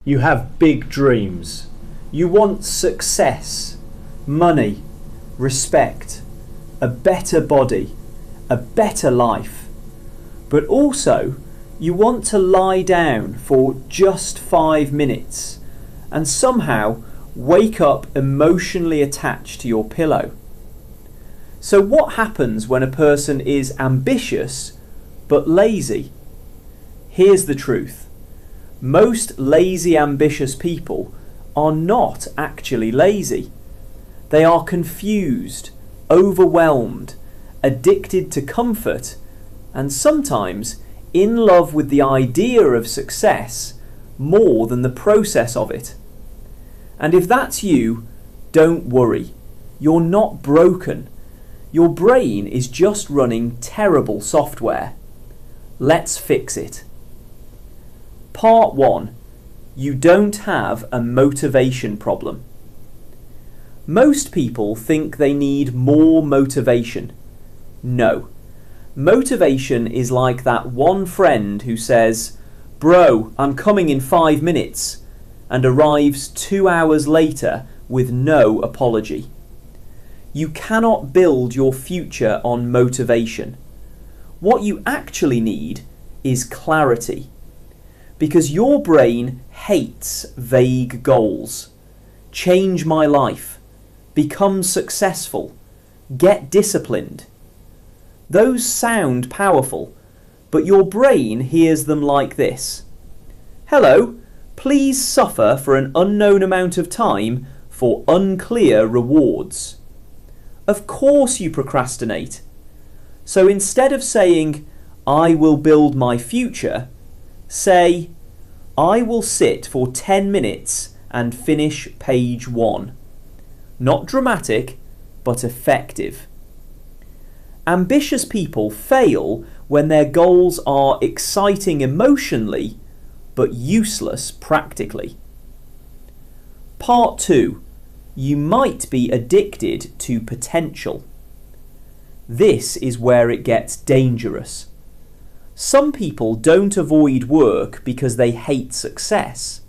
You have big dreams. You want success, money, respect, a better body, a better life. But also, you want to lie down for just 5 minutes and somehow wake up emotionally attached to your pillow. So what happens when a person is ambitious but lazy? Here's the truth. Most lazy, ambitious people are not actually lazy. They are confused, overwhelmed, addicted to comfort, and sometimes in love with the idea of success more than the process of it. And if that's you, don't worry. You're not broken. Your brain is just running terrible software. Let's fix it. Part 1. You don't have a motivation problem. Most people think they need more motivation. No. Motivation is like that one friend who says, "Bro, I'm coming in 5 minutes," and arrives 2 hours later with no apology. You cannot build your future on motivation. What you actually need is clarity. Because your brain hates vague goals. Change my life. Become successful. Get disciplined. Those sound powerful, but your brain hears them like this. Hello, please suffer for an unknown amount of time for unclear rewards. Of course you procrastinate. So instead of saying, "I will build my future," say, "I will sit for 10 minutes and finish page 1. Not dramatic, but effective. Ambitious people fail when their goals are exciting emotionally, but useless practically. Part 2. You might be addicted to potential. This is where it gets dangerous. Some people don't avoid work because they hate success.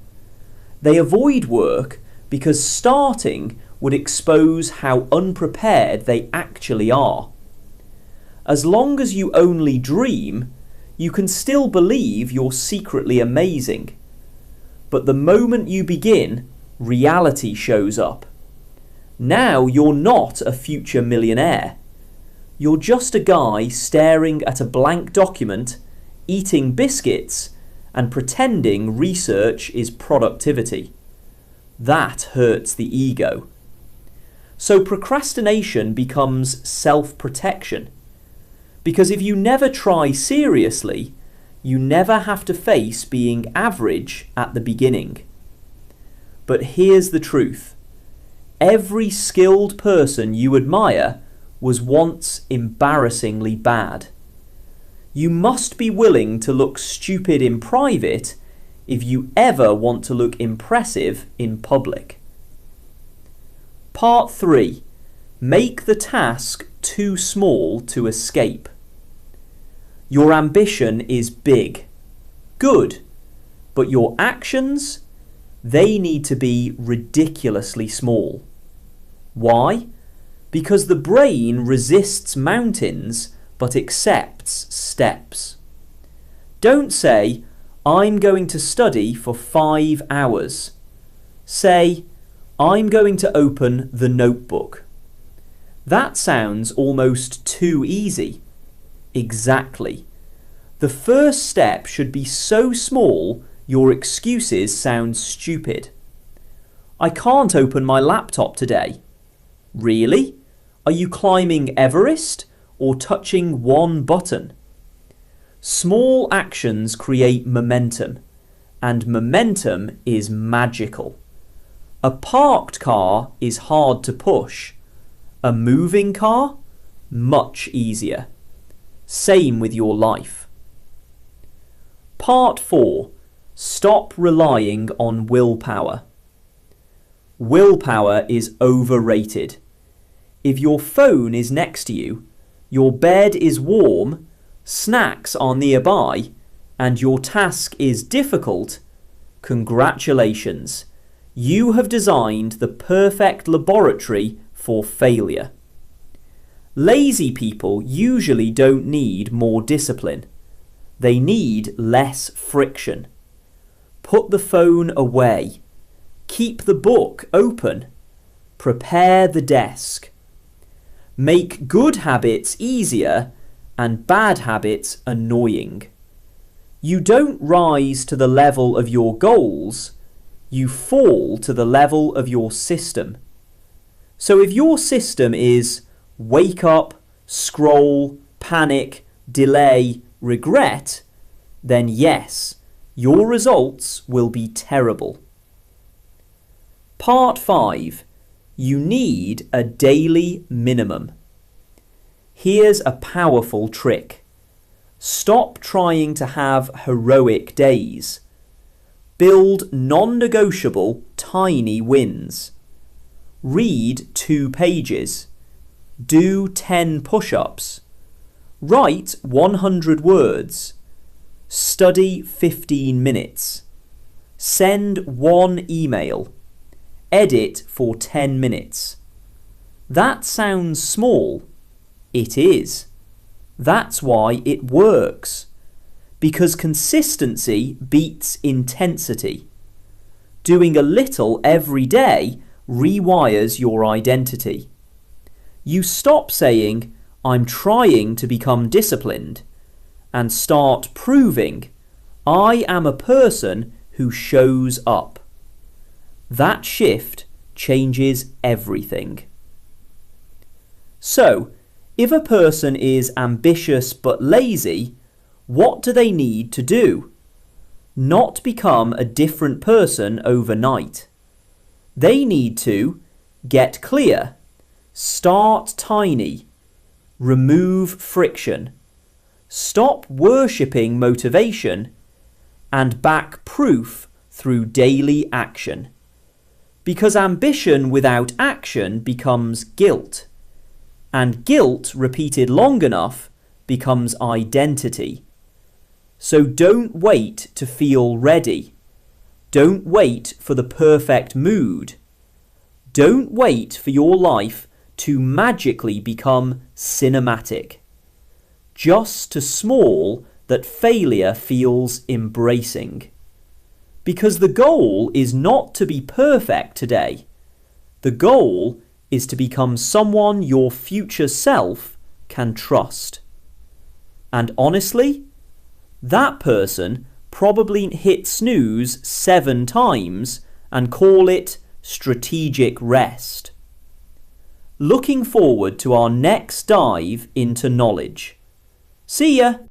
They avoid work because starting would expose how unprepared they actually are. As long as you only dream, you can still believe you're secretly amazing. But the moment you begin, reality shows up. Now you're not a future millionaire. You're just a guy staring at a blank document, eating biscuits, and pretending research is productivity. That hurts the ego. So procrastination becomes self-protection. Because if you never try seriously, you never have to face being average at the beginning. But here's the truth. Every skilled person you admire was once embarrassingly bad. You must be willing to look stupid in private if you ever want to look impressive in public. Part 3. Make the task too small to escape. Your ambition is big. Good. But your actions? They need to be ridiculously small. Why? Because the brain resists mountains but accepts steps. Don't say, "I'm going to study for 5 hours." Say, "I'm going to open the notebook." That sounds almost too easy. Exactly. The first step should be so small your excuses sound stupid. "I can't open my laptop today." Really? Are you climbing Everest or touching one button? Small actions create momentum, and momentum is magical. A parked car is hard to push. A moving car? Much easier. Same with your life. Part 4. Stop relying on willpower. Willpower is overrated. If your phone is next to you, your bed is warm, snacks are nearby, and your task is difficult, Congratulations! You have designed the perfect laboratory for failure. Lazy people usually don't need more discipline. They need less friction. Put the phone away. Keep the book open. Prepare the desk. Make good habits easier and bad habits annoying. You don't rise to the level of your goals, you fall to the level of your system. So if your system is wake up, scroll, panic, delay, regret, then yes, your results will be terrible. Part 5. You need a daily minimum. Here's a powerful trick. Stop trying to have heroic days. Build non-negotiable tiny wins. Read 2 pages. Do 10 push-ups. Write 100 words. Study 15 minutes. Send 1 email. Edit for 10 minutes. That sounds small. It is. That's why it works. Because consistency beats intensity. Doing a little every day rewires your identity. You stop saying, "I'm trying to become disciplined," and start proving, "I am a person who shows up." That shift changes everything. So, if a person is ambitious but lazy, what do they need to do? Not become a different person overnight. They need to get clear, start tiny, remove friction, stop worshipping motivation, and back proof through daily action. Because ambition without action becomes guilt, and guilt repeated long enough becomes identity. So don't wait to feel ready. Don't wait for the perfect mood. Don't wait for your life to magically become cinematic. Just too small that failure feels embracing. Because the goal is not to be perfect today. The goal is to become someone your future self can trust. And honestly, that person probably hit snooze 7 times and call it strategic rest. Looking forward to our next dive into knowledge. See ya!